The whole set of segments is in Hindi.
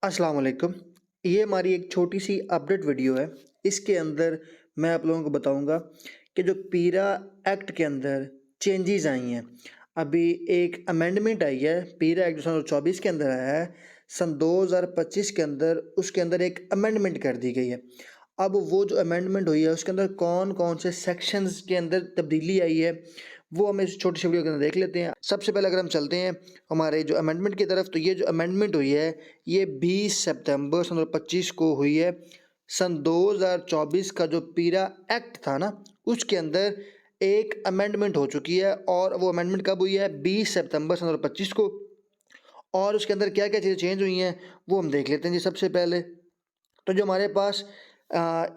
अस्सलाम वालेकुम। ये हमारी एक छोटी सी अपडेट वीडियो है। इसके अंदर मैं आप लोगों को बताऊंगा कि जो पीरा एक्ट के अंदर चेंजेस आई हैं। अभी एक अमेंडमेंट आई है पीरा एक्ट 2024 के अंदर आया है। सन 2025 के अंदर उसके अंदर एक अमेंडमेंट कर दी गई है। अब वो जो अमेंडमेंट हुई है उसके अंदर कौन कौन से सेक्शंस के अंदर तब्दीली आई है वो हम इस छोटी सी वीडियो के अंदर देख लेते हैं। सबसे पहले अगर हम चलते हैं हमारे जो अमेंडमेंट की तरफ, तो ये जो अमेंडमेंट हुई है ये 20 सितंबर सन 2025 को हुई है। सन 2024 का जो पीरा एक्ट था ना उसके अंदर एक अमेंडमेंट हो चुकी है और वो अमेंडमेंट कब हुई है? 20 सितंबर सन 2025 को। और उसके अंदर क्या क्या चीज़ें चेंज हुई हैं वो हम देख लेते हैं जी। सबसे पहले तो जो हमारे पास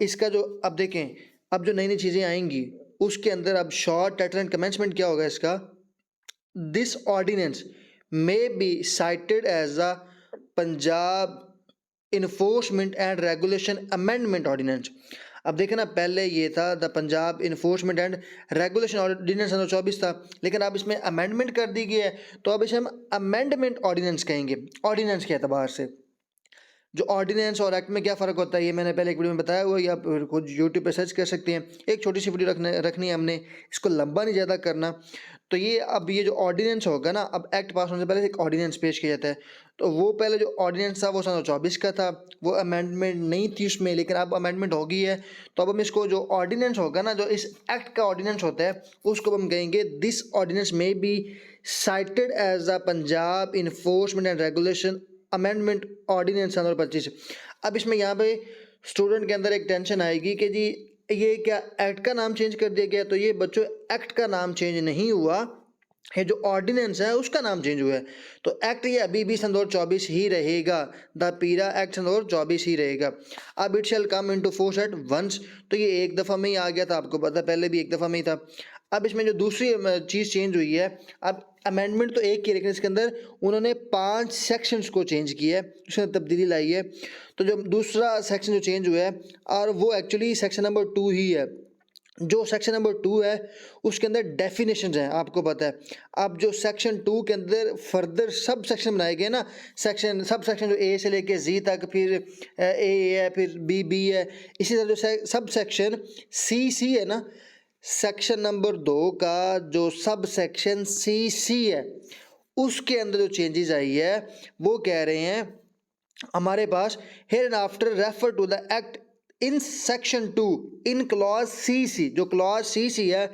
इसका जो अब देखें, अब जो नई नई चीज़ें आएंगी उसके अंदर अब शॉर्ट टाइटल एंड कमेंसमेंट क्या होगा इसका? This ordinance may be cited as a Punjab enforcement and regulation amendment ordinance. अब देखें ना, पहले ये था the Punjab enforcement and regulation ordinance 2024 था, लेकिन अब इसमें अमेंडमेंट कर दी गई है तो अब इसे हम अमेंडमेंट ऑर्डिनेंस कहेंगे ऑर्डिनेंस के एतबार से। जो ऑर्डिनेंस और एक्ट में क्या फ़र्क होता है ये मैंने पहले एक वीडियो में बताया हुआ, या फिर खुद यूट्यूब पे सर्च कर सकते हैं। एक छोटी सी वीडियो रखनी है हमने, इसको लंबा नहीं ज़्यादा करना। तो ये अब ये जो ऑर्डिनेंस होगा ना, अब एक्ट पास होने से पहले एक ऑर्डिनेंस पेश किया जाता है। तो वो पहले जो ऑर्डिनेंस था वो सन 24 का था, वो अमेंडमेंट नहीं थी उसमें, लेकिन अब अमेंडमेंट हो गई है। तो अब हम इसको जो ऑर्डिनेंस होगा ना, जो इस एक्ट का ऑर्डिनेंस होता है उसको हम कहेंगे this ordinance may be cited as a Punjab enforcement and regulation amendment ordinance 2025। अब इसमें यहाँ पे स्टूडेंट के अंदर एक टेंशन आएगी कि जी ये क्या एक्ट का नाम चेंज कर दिया गया? तो ये बच्चों, एक्ट का नाम चेंज नहीं हुआ है, जो ऑर्डिनेंस है उसका नाम चेंज हुआ है। तो एक्ट ये अभी भी सन 2024 ही रहेगा, द पीरा एक्ट सन 2024 ही रहेगा। अब it shall come into force at once, तो ये एक दफ़ा में ही आ गया था, आपको पता, पहले भी एक दफ़ा में ही था। अब इसमें जो दूसरी चीज़ चेंज हुई है, अब अमेंडमेंट तो एक की, लेकिन इसके अंदर उन्होंने 5 सेक्शंस को चेंज किया है, उसमें तब्दीली लाई है। तो जो दूसरा सेक्शन जो चेंज हुआ है और वो एक्चुअली सेक्शन नंबर 2 ही है। जो सेक्शन नंबर 2 है उसके अंदर डेफिनेशंस हैं, आपको पता है। अब जो सेक्शन 2 के अंदर फर्दर सब सेक्शन बनाए गए ना, सब सेक्शन जो ए से लेके जी तक, फिर ए है, फिर बी है, इसी तरह जो सब सेक्शन सी है ना, सेक्शन नंबर 2 का जो सब सेक्शन सी है उसके अंदर जो चेंजेस आई है वो कह रहे हैं हमारे पास, here and after refer to the act in section 2 in clause C, जो क्लॉज सी है,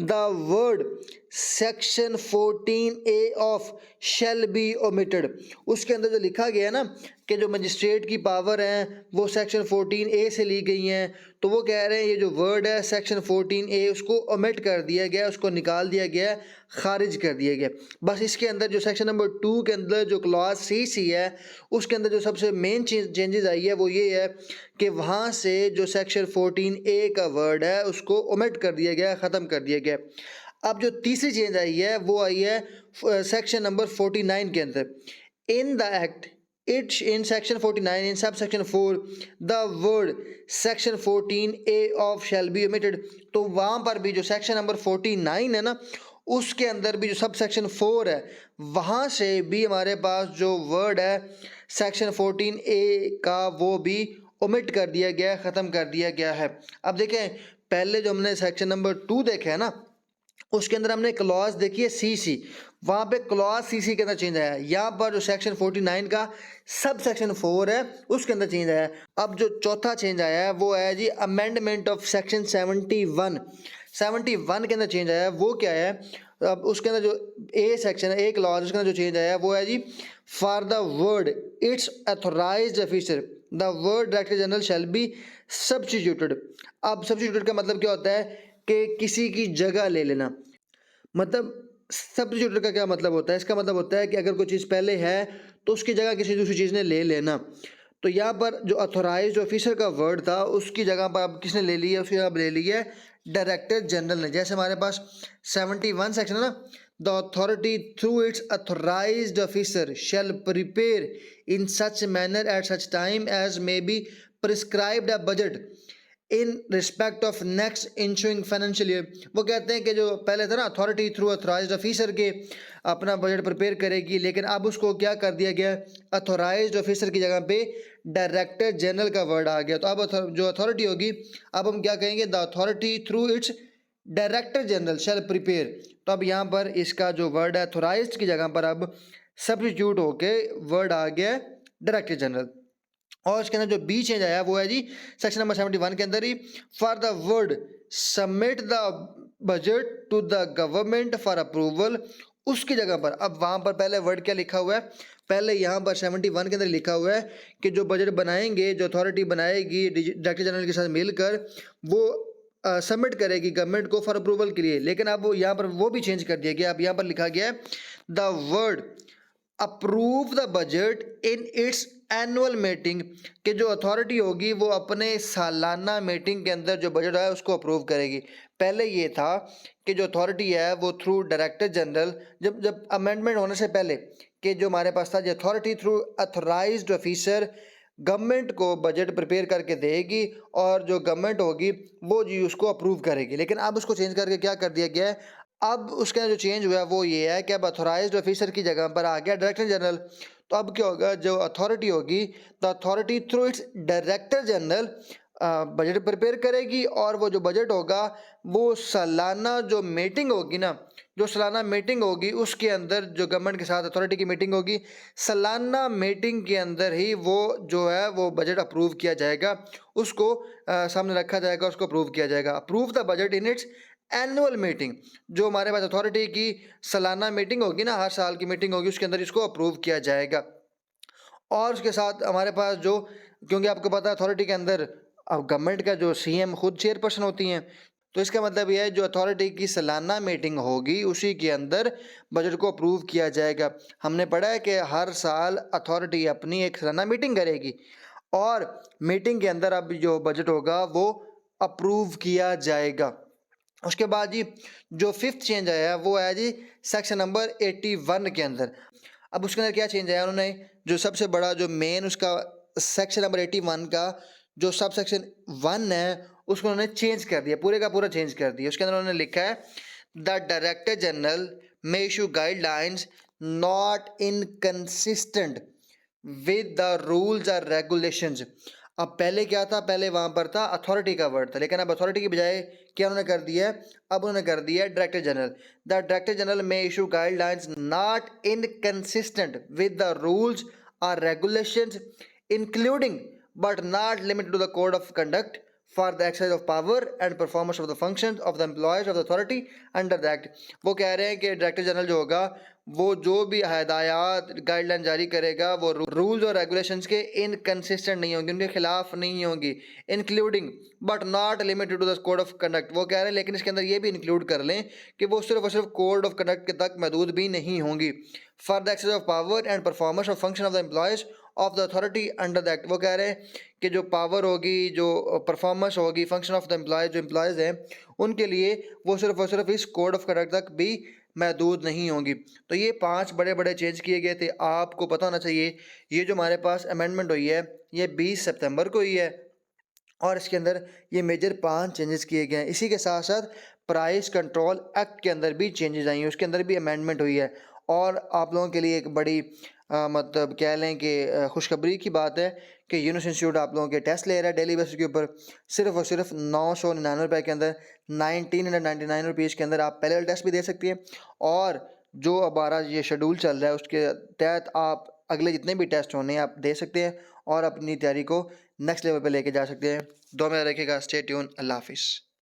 the word section 14A of shall be omitted. उसके अंदर जो लिखा गया है ना कि जो मजिस्ट्रेट की पावर है वो सेक्शन 14A से ली गई हैं, तो वो कह रहे हैं ये जो वर्ड है सेक्शन 14A उसको ओमिट कर दिया गया, उसको निकाल दिया गया, खारिज कर दिया गया। बस इसके अंदर जो सेक्शन नंबर 2 के अंदर जो क्लॉज सी है उसके अंदर जो सबसे मेन चेंजेस आई है वो ये है कि वहाँ से जो सेक्शन 14A का वर्ड है उसको ओमिट कर दिया गया, ख़त्म कर दिया गया। अब जो तीसरी चेंज आई है वो आई है सेक्शन नंबर 49 के अंदर। In the act it in section 49 in sub section 4 the word section 14A of shall be omitted. तो वहाँ पर भी जो सेक्शन नंबर 49 है ना उसके अंदर भी जो सब सेक्शन 4 है वहाँ से भी हमारे पास जो वर्ड है सेक्शन 14A का वो भी ओमिट कर दिया गया, ख़त्म कर दिया गया है। अब देखें, पहले जो हमने सेक्शन नंबर 2 देखा है ना उसके अंदर हमने क्लॉज देखी है सी, वहाँ पे क्लॉज सी के अंदर चेंज आया है। यहाँ पर जो सेक्शन 49 का सब सेक्शन 4 है उसके अंदर चेंज आया है। अब जो चौथा चेंज आया है वो है जी अमेंडमेंट ऑफ सेक्शन 71 के अंदर चेंज आया है। वो क्या है? अब उसके अंदर जो ए सेक्शन है, एक क्लॉज, उसके अंदर जो चेंज आया है वो है जी for the word its authorised officer the word director general shall be substituted. अब सब्स्टिट्यूटेड का मतलब क्या होता है कि किसी की जगह ले लेना। मतलब सब्स्टिट्यूटेड का क्या मतलब होता है? इसका मतलब होता है कि अगर कोई चीज़ पहले है तो उसकी जगह किसी दूसरी चीज़ ने ले लेना। तो यहाँ पर जो अथोराइज्ड ऑफिसर का वर्ड था उसकी जगह पर अब किसने ले लिया? उसकी जगह पर ले लिया है डायरेक्टर जनरल ने। जैसे हमारे पास 71 सेक्शन है ना, the authority through its authorised officer shall prepare in such manner at such time as may be prescribed a budget in respect of next ensuing financial year. वो कहते हैं कि जो पहले था ना, अथॉरिटी थ्रू अथॉराइज्ड ऑफिसर के अपना बजट प्रिपेयर करेगी, लेकिन अब उसको क्या कर दिया गया, अथॉराइज्ड ऑफिसर की जगह पे डायरेक्टर जनरल का वर्ड आ गया। तो अब जो अथॉरिटी होगी, अब हम क्या कहेंगे, the authority through its director general shall prepare. तो अब यहाँ पर इसका जो वर्ड है अथॉराइज्ड की जगह पर अब सब्स्टिट्यूट होके वर्ड आ गया डायरेक्टर जनरल। और इसके अंदर जो बी चेंज आया वो है जी सेक्शन नंबर 71 के अंदर ही, for the word submit the budget to the government for approval, उसकी जगह पर अब वहां पर पहले वर्ड क्या लिखा हुआ है, पहले यहाँ पर 71 के अंदर लिखा हुआ है कि जो बजट बनाएंगे, जो अथॉरिटी बनाएगी डायरेक्टर जनरल के साथ मिलकर, वो सबमिट करेगी गवर्नमेंट को फॉर अप्रूवल के लिए। लेकिन अब यहाँ पर वो भी चेंज कर दिया गया, अब यहाँ पर लिखा गया है the word approve the budget in its annual meeting, कि जो अथॉरिटी होगी वो अपने सालाना मीटिंग के अंदर जो बजट है उसको अप्रूव करेगी। पहले ये था कि जो अथॉरिटी है वो थ्रू डायरेक्टर जनरल, जब अमेंडमेंट होने से पहले कि जो हमारे पास था, जो authority through authorised officer government को बजट प्रिपेयर करके देगी और जो गवर्नमेंट होगी वो जी उसको अप्रूव करेगी। लेकिन अब उसको चेंज करके क्या कर दिया गया है, अब उसके अंदर जो चेंज हुआ है वो ये है कि अब अथॉराइज्ड ऑफिसर की जगह पर आ गया डायरेक्टर जनरल। तो अब क्या होगा, जो अथॉरिटी होगी, the authority through its director general budget prepare करेगी, और वो जो बजट होगा वो सालाना जो मीटिंग होगी ना, जो सालाना मीटिंग होगी उसके अंदर जो गवर्नमेंट के साथ अथॉरिटी की मीटिंग होगी, सालाना मीटिंग के अंदर ही वो जो है वो बजट अप्रूव किया जाएगा, उसको सामने रखा जाएगा, उसको अप्रूव किया जाएगा। Approve the budget in its annual meeting, जो हमारे पास अथॉरिटी की सालाना मीटिंग होगी ना, हर साल की मीटिंग होगी, उसके अंदर इसको अप्रूव किया जाएगा। और उसके साथ हमारे पास जो, क्योंकि आपको पता है अथॉरिटी के अंदर अब गवर्नमेंट का जो सीएम खुद चेयरपर्सन होती हैं, तो इसका मतलब यह है जो अथॉरिटी की सालाना मीटिंग होगी उसी के अंदर बजट को अप्रूव किया जाएगा। हमने पढ़ा है कि हर साल अथॉरिटी अपनी एक सालाना मीटिंग करेगी और मीटिंग के अंदर अब जो बजट होगा वो अप्रूव किया जाएगा। उसके बाद जी जो फिफ्थ चेंज आया है वो आया जी सेक्शन नंबर 81 के अंदर। अब उसके अंदर क्या चेंज आया, उन्होंने जो सबसे बड़ा जो मेन उसका सेक्शन नंबर 81 का जो सब सेक्शन 1 है उसको उन्होंने चेंज कर दिया, पूरे का पूरा चेंज कर दिया। उसके अंदर उन्होंने लिखा है the director general may issue guidelines not inconsistent with the rules और रेगुलेशंस। अब पहले क्या था, पहले वहां पर था अथॉरिटी का वर्ड था, लेकिन अब अथॉरिटी की बजाय क्या उन्होंने कर दिया है, अब उन्होंने कर दिया है director general. The director general may issue guidelines not inconsistent with the rules और regulations including but not limited to the code of conduct for the exercise of power and performance of the functions of the employees of the authority under the act. वो कह रहे हैं कि डायरेक्टर जनरल जो होगा वो जो भी हदायत गाइडलाइन जारी करेगा वो रूल्स और रेगुलेशंस के इनकंसिस्टेंट नहीं होंगी, उनके खिलाफ नहीं होंगी, including but not limited to the code of conduct. वो कह रहे हैं लेकिन इसके अंदर ये भी इंक्लूड कर लें कि वो सिर्फ और सिर्फ कोड ऑफ कंडक्ट के तक महदूद भी नहीं होंगी। For the exercise of power and performance of function of the employees of the authority under the act. वो कह रहे हैं कि जो पावर होगी, जो परफॉर्मेंस होगी, फंक्शन ऑफ द एम्प्लॉयज, जो एम्प्लॉयज़ हैं उनके लिए वो सिर्फ और सिर्फ इस कोड ऑफ कंडक्ट तक भी महदूद नहीं होंगी। तो ये 5 बड़े बड़े चेंज किए गए थे, आपको पता होना चाहिए। ये जो हमारे पास अमेंडमेंट हुई है ये 20 सितंबर को हुई है और इसके अंदर ये मेजर 5 चेंजेस किए गए हैं। इसी के साथ साथ प्राइस कंट्रोल एक्ट के अंदर भी चेंजेस आई हैं, उसके अंदर भी अमेंडमेंट हुई है। और आप लोगों के लिए एक बड़ी मतलब कह लें कि खुशखबरी की बात है कि यूनिवर्सिटी इंस्टीट्यूट आप लोगों के टेस्ट ले रहा है डेली बेसिस के ऊपर, सिर्फ और सिर्फ 999 के अंदर, 1999 रुपीज़ के अंदर आप पहले वाला टेस्ट भी दे सकती हैं। और जो हमारा ये शेड्यूल चल रहा है उसके तहत आप अगले जितने भी टेस्ट होने हैं आप दे सकते हैं और अपनी तैयारी को नेक्स्ट लेवल पे लेके जा सकते हैं। दुआ में रखिएगा। Stay tune. अल्लाह हाफिज़।